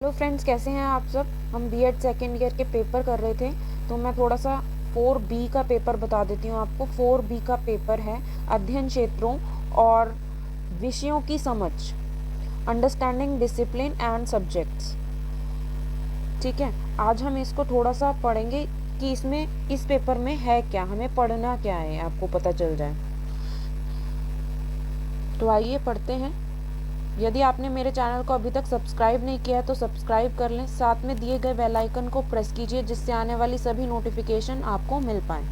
Hello friends, कैसे हैं आप सब। हम बीएड सेकेंड ईयर के पेपर कर रहे थे, तो मैं थोड़ा सा 4B का पेपर बता देती हूँ आपको। 4B का पेपर है अध्ययन क्षेत्रों और विषयों की समझ, अंडरस्टैंडिंग डिसिप्लिन एंड सब्जेक्ट्स। ठीक है, आज हम इसको थोड़ा सा पढ़ेंगे कि इसमें इस पेपर में है क्या, हमें पढ़ना क्या है, आपको पता चल जाए। तो आइए पढ़ते हैं। यदि आपने मेरे चैनल को अभी तक सब्सक्राइब नहीं किया है तो सब्सक्राइब कर लें, साथ में दिए गए बेल आइकन को प्रेस कीजिए जिससे आने वाली सभी नोटिफिकेशन आपको मिल पाए।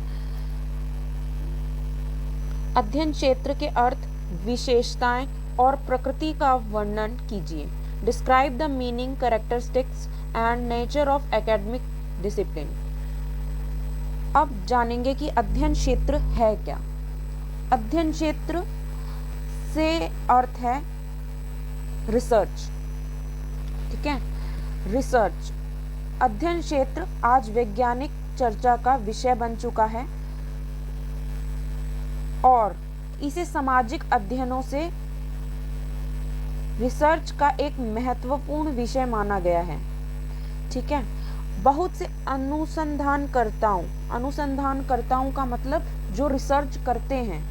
अध्ययन क्षेत्र के अर्थ, विशेषताएं और प्रकृति का वर्णन कीजिए। Describe the meaning, characteristics and nature of academic discipline. अब जानेंगे कि अध्ययन क्षेत्र है क्या। अध्ययन क्षेत्र से अर्थ है रिसर्च। ठीक है, रिसर्च अध्ययन क्षेत्र आज वैज्ञानिक चर्चा का विषय बन चुका है और इसे सामाजिक अध्ययनों से रिसर्च का एक महत्वपूर्ण विषय माना गया है। ठीक है, बहुत से अनुसंधानकर्ताओं का मतलब जो रिसर्च करते हैं,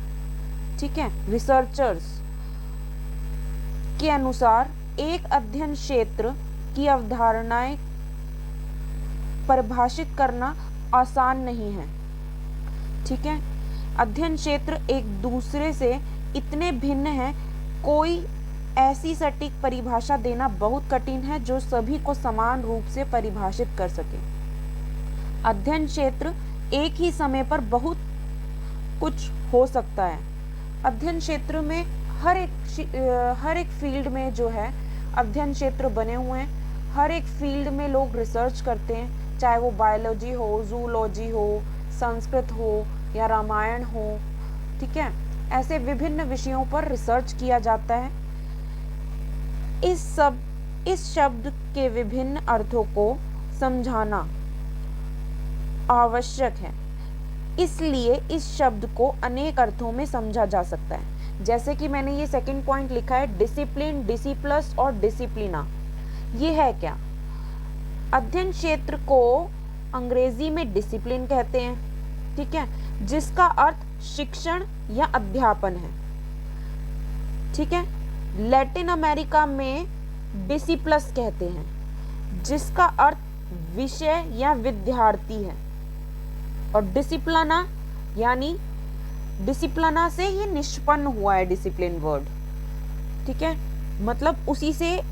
ठीक है, रिसर्चर्स के अनुसार एक अध्ययन क्षेत्र की अवधारणाएं परिभाषित करना आसान नहीं है। ठीक है, अध्ययन क्षेत्र एक दूसरे से इतने भिन्न हैं, कोई ऐसी सटीक परिभाषा देना बहुत कठिन है जो सभी को समान रूप से परिभाषित कर सके। अध्ययन क्षेत्र एक ही समय पर बहुत कुछ हो सकता है। अध्ययन क्षेत्र में हर एक फील्ड में जो है अध्ययन क्षेत्र बने हुए हैं। हर एक फील्ड में लोग रिसर्च करते हैं, चाहे वो बायोलॉजी हो, जूलॉजी हो, संस्कृत हो या रामायण हो। ठीक है, ऐसे विभिन्न विषयों पर रिसर्च किया जाता है। इस शब्द के विभिन्न अर्थों को समझाना आवश्यक है, इसलिए इस शब्द को अनेक अर्थों में समझा जा सकता है। जैसे कि मैंने ये सेकंड पॉइंट लिखा है, डिसिप्लिन, डिसिप्लस और डिसिप्लिना। ये है क्या? अध्ययन क्षेत्र को अंग्रेजी में डिसिप्लिन कहते हैं, ठीक है, जिसका अर्थ शिक्षण या अध्यापन है। ठीक है, लैटिन अमेरिका में डिसिप्लस कहते हैं, जिसका अर्थ विषय या विद्यार्थी है। और डिसिप्लिना यानी डिसिप्लिना से ही निष्पन्न हुआ है डिसिप्लिन वर्ड। ठीक है, मतलब उसी से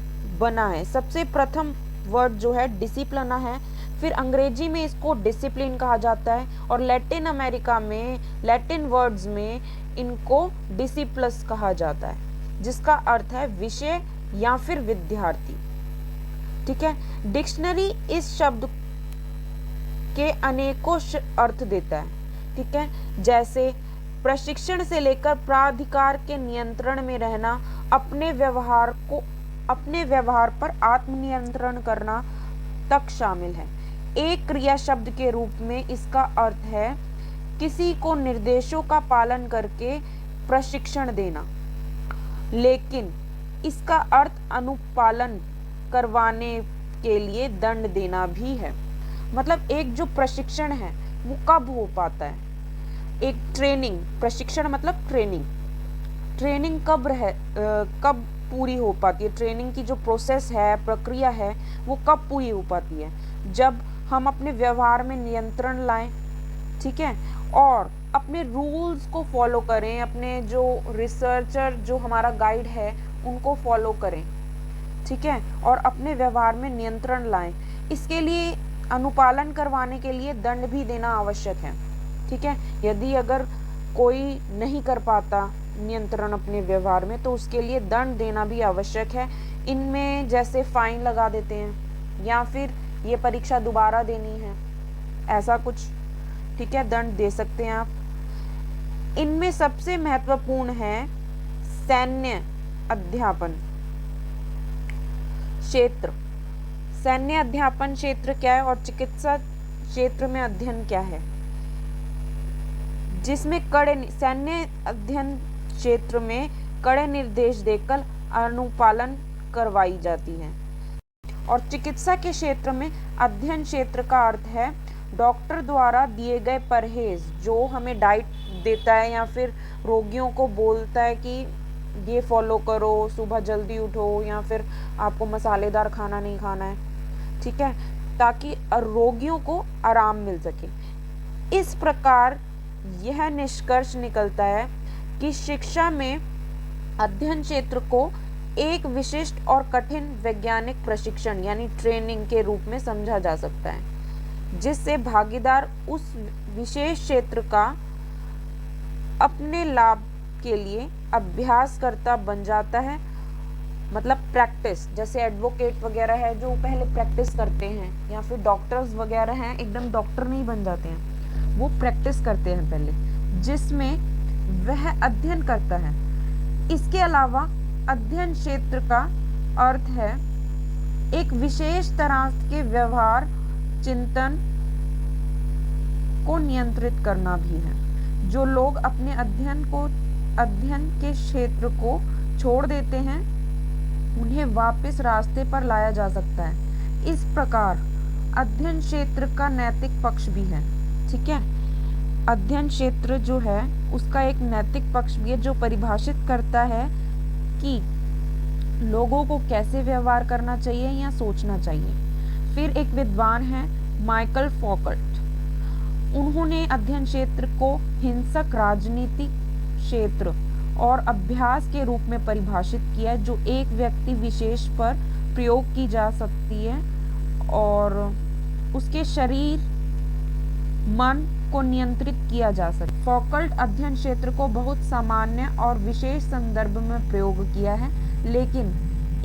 बना है। सबसे प्रथम वर्ड जो है डिसिप्लिना है, फिर अंग्रेजी में इसको डिसिप्लिन कहा जाता है और लैटिन अमेरिका में लैटिन वर्ड्स में इनको डिसिप्लस कहा जाता है, जिसका अर्थ है विषय या फिर विद्यार्थी। ठीक है, डिक्शनरी इस शब्द के अनेकों अर्थ देता है। ठीक है, जैसे प्रशिक्षण से लेकर प्राधिकार के नियंत्रण में रहना, अपने व्यवहार पर आत्मनियंत्रण करना तक शामिल है। एक क्रिया शब्द के रूप में इसका अर्थ है किसी को निर्देशों का पालन करके प्रशिक्षण देना, लेकिन इसका अर्थ अनुपालन करवाने के लिए दंड देना भी है। मतलब एक जो प्रशिक्षण है वो कब हो पाता है? एक ट्रेनिंग, प्रशिक्षण मतलब ट्रेनिंग कब पूरी हो पाती है? ट्रेनिंग की जो प्रोसेस है, प्रक्रिया है, वो कब पूरी हो पाती है? जब हम अपने व्यवहार में नियंत्रण लाएं, ठीक है, और अपने रूल्स को फॉलो करें, अपने जो रिसर्चर जो हमारा गाइड है उनको फॉलो करें, ठीक है, और अपने व्यवहार में नियंत्रण लाएं। इसके लिए अनुपालन करवाने के लिए दंड भी देना आवश्यक है। ठीक है, यदि अगर कोई नहीं कर पाता नियंत्रण अपने व्यवहार में तो उसके लिए दंड देना भी आवश्यक है। इनमें जैसे फाइन लगा देते हैं या फिर ये परीक्षा दोबारा देनी है, ऐसा कुछ, ठीक है, दंड दे सकते हैं आप। इनमें सबसे महत्वपूर्ण है सैन्य अध्यापन क्षेत्र। सैन्य अध्यापन क्षेत्र क्या है और चिकित्सा क्षेत्र में अध्ययन क्या है? जिसमें सैन्य अध्ययन क्षेत्र में कड़े निर्देश देकर अनुपालन करवाई जाती है। और चिकित्सा के क्षेत्र में अध्ययन क्षेत्र का अर्थ है डॉक्टर द्वारा दिए गए परहेज, जो हमें डाइट देता है या फिर रोगियों को बोलता है कि ये फॉलो करो, सुबह जल्दी उठो, या फिर आपको मसालेदार खाना नहीं खाना है, ठीक है, ताकि रोगियों को आराम मिल सके। इस प्रकार यह निष्कर्ष निकलता है कि शिक्षा में अध्ययन क्षेत्र को एक विशिष्ट और कठिन वैज्ञानिक प्रशिक्षण यानी ट्रेनिंग के रूप में समझा जा सकता है, जिससे भागीदार उस विशेष क्षेत्र का अपने लाभ के लिए अभ्यासकर्ता बन जाता है। मतलब प्रैक्टिस, जैसे एडवोकेट वगैरह है जो पहले प्रैक्टिस करते हैं, या फिर डॉक्टर्स वगैरह हैं एकदम डॉक्टर नहीं बन जाते हैं, वो प्रैक्टिस करते हैं पहले, जिसमें वह अध्ययन करता है। इसके अलावा अध्ययन क्षेत्र का अर्थ है एक विशेष तरह के व्यवहार चिंतन को नियंत्रित करना भी है। जो लोग अपने अध्ययन के क्षेत्र को छोड़ देते हैं उन्हें वापस रास्ते पर लाया जा सकता है। इस प्रकार अध्ययन क्षेत्र का नैतिक पक्ष भी है, ठीक है। अध्ययन क्षेत्र जो है उसका एक नैतिक पक्ष भी है, जो परिभाषित करता है कि लोगों को कैसे व्यवहार करना चाहिए या सोचना चाहिए। फिर एक विद्वान है माइकल फौकल्ट, उन्होंने अध्ययन क्षेत्र को हिंसक राजनीतिक क्षेत्र और अभ्यास के रूप में परिभाषित किया है, जो एक व्यक्ति विशेष पर प्रयोग की जा सकती है और उसके शरीर मन को नियंत्रित किया जा सकता। फौकल्ट अध्ययन क्षेत्र को बहुत सामान्य और विशेष संदर्भ में प्रयोग किया है, लेकिन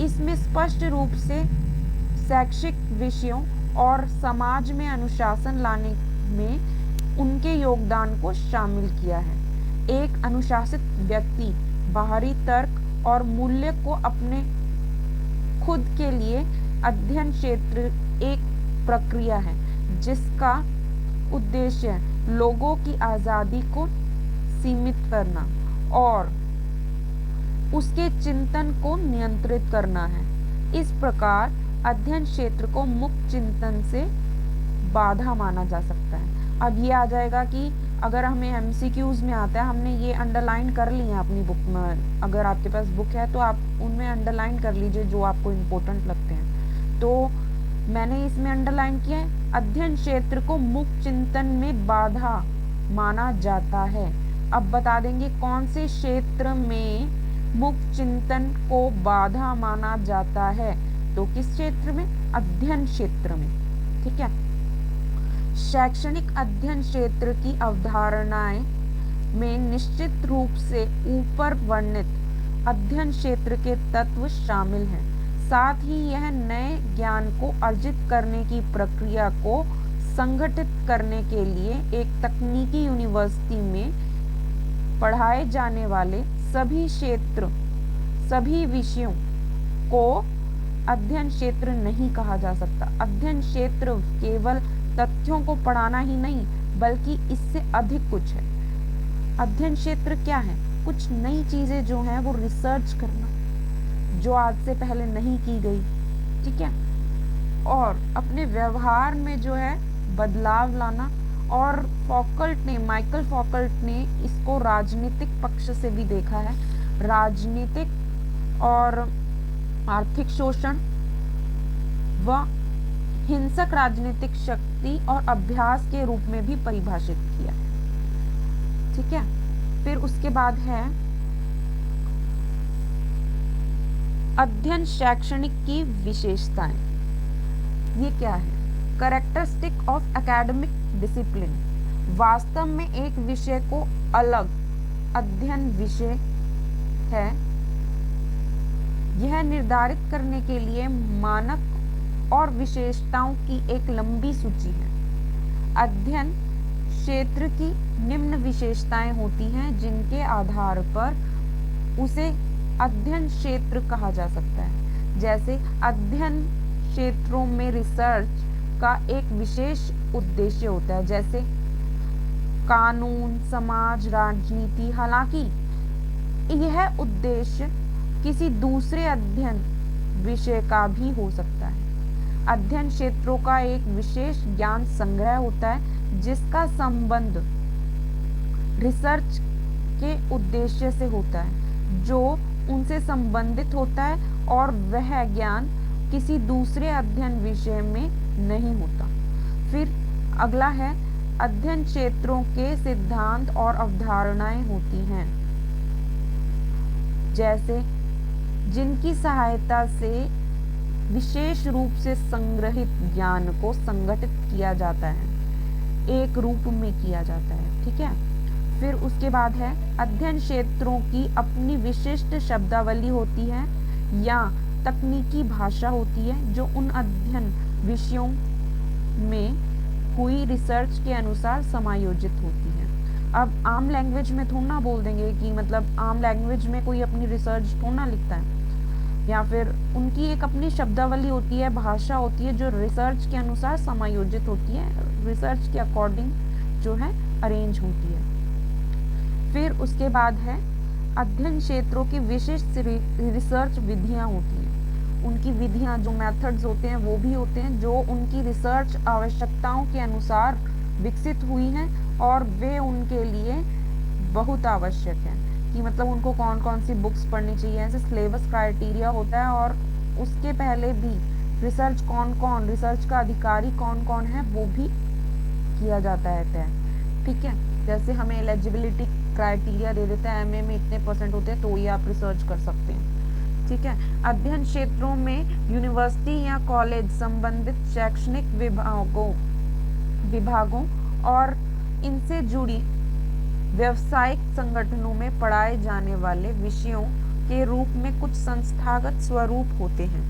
इसमें स्पष्ट रूप से शैक्षिक विषयों और समाज में अनुशासन लाने में उनके योगदान को शामिल किया है। एक अनुशासित व्यक्ति बाहरी तर्क और मूल्य को अपने खुद के लिए अध्ययन क्षेत्र एक प्रक्रिया है जिसका उद्देश्य लोगों की आज़ादी को सीमित करना और उसके चिंतन को नियंत्रित करना है। इस प्रकार अध्ययन क्षेत्र को मुक्त चिंतन से बाधा माना जा सकता है। अब ये आ जाएगा कि अगर हमें एमसीक्यूज में आता है, हमने ये अंडरलाइन कर लिया अपनी बुक में, अगर आपके पास बुक है तो आप उनमें अंडरलाइन कर लीजिए जो आपको इम्पोर्टेंट लगते हैं। तो मैंने इसमें अंडरलाइन किया है, अध्ययन क्षेत्र को मुक्त चिंतन में बाधा माना जाता है। अब बता देंगे कौन से क्षेत्र में मुक्त चिंतन को बाधा माना जाता है। तो किस क्षेत्र में? अध्ययन क्षेत्र में, ठीक है। शैक्षणिक अध्ययन क्षेत्र की अवधारणाएं में निश्चित रूप से ऊपर वर्णित अध्ययन क्षेत्र के तत्व शामिल हैं। साथ ही यह नए ज्ञान को अर्जित करने की प्रक्रिया को संगठित करने के लिए एक तकनीकी यूनिवर्सिटी में पढ़ाए जाने वाले सभी विषयों को अध्ययन क्षेत्र नहीं कहा जा सकता। अध्ययन क्षेत्र केवल तथ्यों को पढ़ाना ही नहीं बल्कि इससे अधिक कुछ है। अध्ययन क्षेत्र क्या है? कुछ नई चीजें जो हैं वो रिसर्च करना जो आज से पहले नहीं की गई, ठीक है, और अपने व्यवहार में जो है बदलाव लाना। और माइकल फौकल्ट ने इसको राजनीतिक पक्ष से भी देखा है, राजनीतिक और आर्थिक शोषण व हिंसक राजनीतिक शक्ति और अभ्यास के रूप में भी परिभाषित किया, ठीक है। फिर उसके बाद है अध्ययन शैक्षणिक की विशेषताएं। ये क्या है? कैरेक्टरिस्टिक ऑफ एकेडमिक डिसिप्लिन, वास्तव में एक विषय को अलग अध्ययन विषय है। यह निर्धारित करने के लिए मानक और विशेषताओं की एक लंबी सूची है। अध्ययन क्षेत्र की निम्न विशेषताएं होती हैं जिनके आधार पर उसे अध्ययन क्षेत्र कहा जा सकता है। जैसे अध्ययन क्षेत्रों में रिसर्च का एक विशेष उद्देश्य होता है, जैसे कानून, समाज, राजनीति। हालांकि यह उद्देश्य किसी दूसरे अध्ययन विषय का भी हो सकता है, अध्ययन क्षेत्रों का एक विशेष ज्ञान संग्रह होता है जिसका संबंध रिसर्च के उद्देश्य से होता है, जो उनसे संबंधित होता है और वह ज्ञान किसी दूसरे अध्ययन विषय में नहीं होता। फिर अगला है, अध्ययन क्षेत्रों के सिद्धांत और अवधारणाएं होती हैं, जैसे जिनकी सहायता से विशेष रूप से संग्रहित ज्ञान को संगठित किया जाता है, एक रूप में किया जाता है। ठीक है। फिर उसके बाद है, अध्ययन क्षेत्रों की अपनी विशिष्ट शब्दावली होती है या तकनीकी भाषा होती है जो उन अध्ययन विषयों में हुई रिसर्च के अनुसार समायोजित होती है। अब आम लैंग्वेज में थोड़ा ना बोल देंगे कि मतलब आम लैंग्वेज में कोई अपनी रिसर्च थोड़ा ना लिखता है, या फिर उनकी एक अपनी शब्दावली होती है, भाषा होती है जो रिसर्च के अनुसार समायोजित होती है, रिसर्च के अकॉर्डिंग जो है अरेंज होती है। फिर उसके बाद है, अध्ययन क्षेत्रों की विशिष्ट रिसर्च विधियां होती हैं। उनकी विधियां, जो मेथड्स होते हैं वो भी होते हैं जो उनकी रिसर्च आवश्यकताओं के अनुसार विकसित हुई हैं और वे उनके लिए बहुत आवश्यक हैं कि मतलब उनको कौन कौन सी बुक्स पढ़नी चाहिए। ऐसे सिलेबस क्राइटेरिया होता है और उसके पहले भी रिसर्च रिसर्च का अधिकारी कौन कौन है वो भी किया जाता है तय। ठीक है। जैसे हमें एलिजिबिलिटी क्राइटेरिया दे देता है, एमए में इतने % होते हैं तो ये आप रिसर्च कर सकते हैं। ठीक है। अध्ययन क्षेत्रों में यूनिवर्सिटी या कॉलेज संबंधित शैक्षणिक विभागों और इनसे जुड़ी व्यावसायिक संगठनों में पढ़ाए जाने वाले विषयों के रूप में कुछ संस्थागत स्वरूप होते हैं।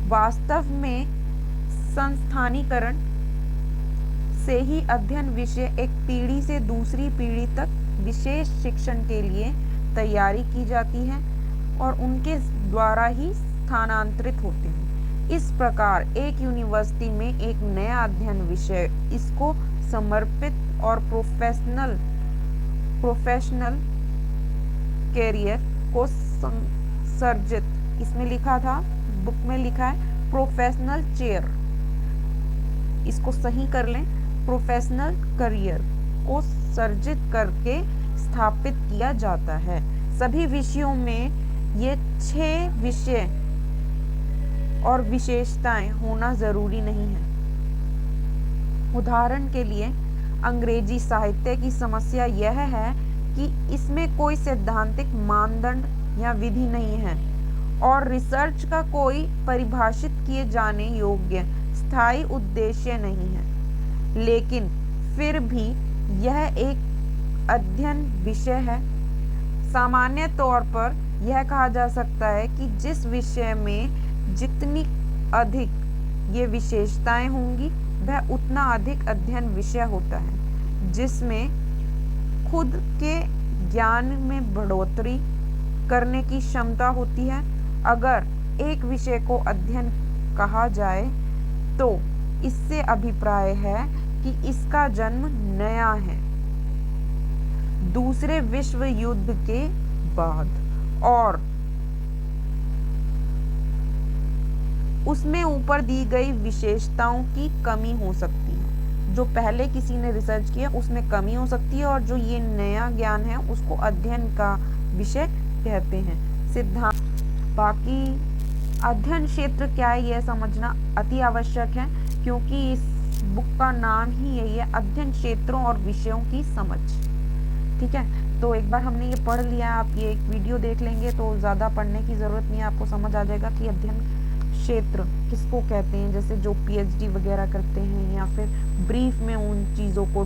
वास्तव में संस्थानीकरण से ही अध्ययन विषय एक पीढ़ी से दूसरी पीढ़ी तक विशेष शिक्षण के लिए तैयारी की जाती है और उनके द्वारा ही स्थानांतरित होते हैं। इस प्रकार एक यूनिवर्सिटी में एक नया अध्ययन विषय, इसको समर्पित और प्रोफेशनल कैरियर को सर्जित, इसमें लिखा था, बुक में लिखा है प्रोफेशनल चेयर, इसको सही कर लें, प्रोफेशनल करियर को सर्जित करके स्थापित किया जाता है। सभी विषयों में ये 6 विषय और विशेषताएं होना जरूरी नहीं है। उदाहरण के लिए अंग्रेजी साहित्य की समस्या यह है कि इसमें कोई सैद्धांतिक मानदंड या विधि नहीं है और रिसर्च का कोई परिभाषित किए जाने योग्य स्थायी उद्देश्य नहीं है, लेकिन फिर भी यह एक अध्ययन विषय है। सामान्य तौर पर यह कहा जा सकता है कि जिस विषय में जितनी अधिक ये विशेषताएं होंगी वह उतना अधिक अध्ययन विषय होता है, जिसमें खुद के ज्ञान में बढ़ोतरी करने की क्षमता होती है। अगर एक विषय को अध्ययन कहा जाए तो इससे अभिप्राय है कि इसका जन्म नया है, दूसरे विश्व युद्ध के बाद, और उसमें ऊपर दी गई विशेषताओं की कमी हो सकती है। जो पहले किसी ने रिसर्च किया उसमें कमी हो सकती है, और जो ये नया ज्ञान है उसको अध्ययन का विषय कहते हैं। सिद्धांत, बाकी अध्ययन क्षेत्र क्या है यह समझना अति आवश्यक है, क्योंकि इस बुक का नाम ही यही है, अध्ययन क्षेत्रों और विषयों की समझ। ठीक है, तो एक बार हमने ये पढ़ लिया, आप ये एक वीडियो देख लेंगे तो ज़्यादा पढ़ने की ज़रूरत नहीं है, आपको समझ आ जाएगा कि अध्ययन क्षेत्र किसको कहते हैं। जैसे जो PhD वगैरह करते हैं या फिर ब्रीफ में उन चीज़ों को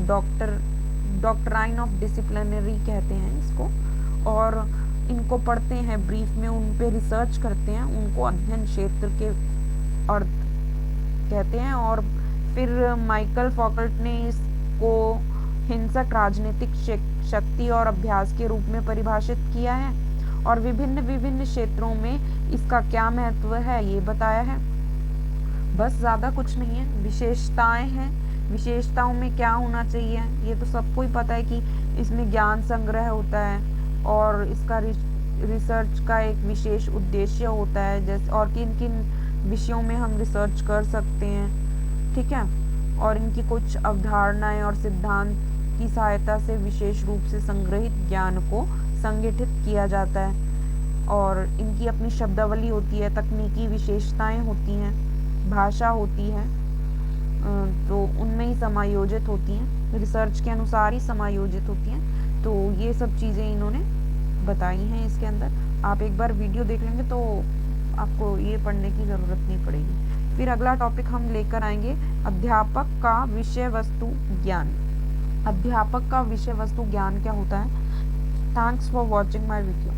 डॉक्ट्राइन ऑफ डिसिप्लिनरी कहते हैं इसको, और इनको पढ़ते हैं ब्रीफ में, उन पे रिसर्च करते हैं, उनको अध्ययन क्षेत्र के अर्थ कहते हैं। और फिर माइकल फॉकल्ट ने इसको हिंसक राजनीतिक शक्ति और अभ्यास के रूप में परिभाषित किया है, और विभिन्न क्षेत्रों में इसका क्या महत्व है ये बताया है। बस ज़्यादा कुछ नहीं है, विशेषताएं हैं, विशेषताओं में क्या होना चाहिए ये तो सबको ही पता है कि इसमें ज्ञान संग्रह होता है और इसका रिसर्च का एक विशेष उद्देश्य होता है, जैसे और किन किन विषयों में हम रिसर्च कर सकते हैं, ठीक है। और इनकी कुछ अवधारणाएं और सिद्धांत की सहायता से विशेष रूप से संग्रहित ज्ञान को संगठित किया जाता है। और इनकी अपनी शब्दावली होती है, तकनीकी विशेषताएं होती हैं, भाषा होती है, तो उनमें ही समायोजित होती हैं, रिसर्च के अनुसार ही समायोजित होती हैं। तो ये सब चीज़ें इन्होंने बताई हैं इसके अंदर। आप एक बार वीडियो देख लेंगे तो आपको ये पढ़ने की ज़रूरत नहीं पड़ेगी। फिर अगला टॉपिक हम लेकर आएंगे अध्यापक का विषय वस्तु ज्ञान। अध्यापक का विषय वस्तु ज्ञान क्या होता है? Thanks for watching my video.